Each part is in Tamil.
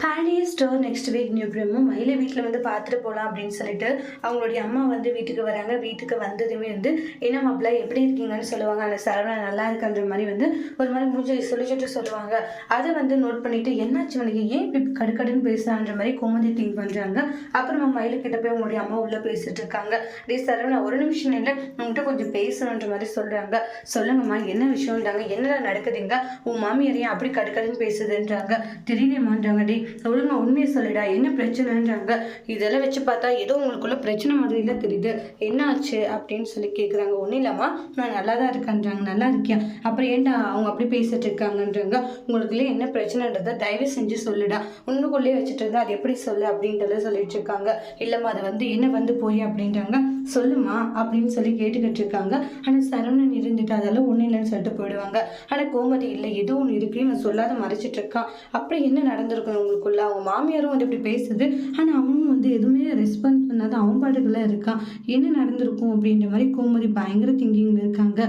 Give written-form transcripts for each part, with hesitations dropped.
Bedi store next week new promo மயிலை வீட்டில் வந்து பார்த்துட்டு போகலாம் அப்படின்னு சொல்லிட்டு அவங்களுடைய அம்மா வந்து வீட்டுக்கு வராங்க. வீட்டுக்கு வந்ததுமே வந்து என்ன மாப்பிள்ள எப்படி இருக்கீங்கன்னு சொல்லுவாங்க. அந்த சரவணா நல்லா இருக்குன்ற மாதிரி வந்து ஒரு மாதிரி மூஞ்சி சொல்லிச்சுட்டு சொல்லுவாங்க. அதை வந்து நோட் பண்ணிட்டு என்னாச்சு உனக்கு ஏன் இப்படி கடுக்கடுன்னு பேசுறான்ற மாதிரி கோமதி திங்க் பண்ணுறாங்க. அப்புறமா மயிலு கிட்ட போய் உங்களுடைய அம்மா உள்ள பேசிட்டு இருக்காங்க. டே சரவணா ஒரு நிமிஷம் இல்லை உங்கள்கிட்ட கொஞ்சம் பேசணுன்ற மாதிரி சொல்றாங்க. சொல்லுங்கம்மா என்ன விஷயம்ன்றாங்க. என்னடா நடக்குதுங்க உன் மாமியாரையும் அப்படி கடுக்கடுன்னு பேசுதுன்றாங்க. தெரியலையம்மான்றாங்க. டே ஒழுங்கா உண்மையை சொல்லிடா என்ன பிரச்சனைன்றாங்க. இதெல்லாம் வச்சு பார்த்தா ஏதோ உங்களுக்குள்ள பிரச்சனை மாதிரிலாம் தெரியுது, என்ன ஆச்சு அப்படின்னு சொல்லி கேட்குறாங்க. ஒன்றும் இல்லாமா நான் நல்லா தான் இருக்கேன்றாங்க. நல்லா இருக்கியா? அப்புறம் ஏன்டா அவங்க அப்படி பேசிட்டு இருக்காங்கன்றாங்க. உங்களுக்குள்ளே என்ன பிரச்சனைன்றதை தயவு செஞ்சு சொல்லிடா, உன்னுக்குள்ளேயே வச்சுட்டு இருந்தா அது எப்படி சொல்லு அப்படின்றத சொல்லிட்டு இருக்காங்க. இல்லைம்மா அதை வந்து என்ன வந்து போய் அப்படின்றாங்க. சொல்லுமா அப்படின்னு சொல்லி கேட்டுக்கிட்டு இருக்காங்க. ஆனால் சரவணன் இருந்துட்டு அதெல்லாம் ஒன்றும் இல்லைன்னு சொல்லிட்டு போயிடுவாங்க. ஆனால் கோமதி இல்லை ஏதோ ஒன்று இருக்கு இவன் சொல்லாத மறைச்சிட்டு இருக்கான். அப்படி என்ன நடந்திருக்கணும் உங்களுக்குள்ள? அவங்க மாமியாரும் வந்து இப்படி பேசுது, ஆனால் அவனும் வந்து எதுவுமே ரெஸ்பான்ஸ் பண்ணாத அவன் பாட்டுக்குள்ள இருக்கான். என்ன நடந்திருக்கும் அப்படின்ற மாதிரி கோமதி பயங்கர திங்கிங்ல இருக்காங்க.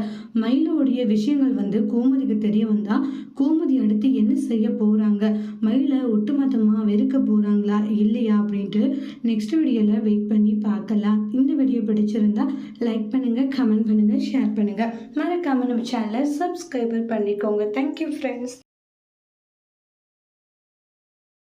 மயிலோடைய விஷயங்கள் வந்து கோமதிக்கு தெரிய வந்தா கோமதி அடுத்து என்ன செய்ய போறாங்க, மயிலை ஒட்டுமொத்தமா வெறுக்க போறாங்களா இல்லையா அப்படின்ட்டு நெக்ஸ்ட் வீடியோல வெயிட் பண்ணி பார்க்கலாம். இந்த வீடியோ பிடிச்சிருந்தா லைக் பண்ணுங்க, கமெண்ட் பண்ணுங்க, ஷேர் பண்ணுங்க. மறக்காம நம்ம சேனலை சப்ஸ்கிரைபர் பண்ணிக்கோங்க. Thank you friends.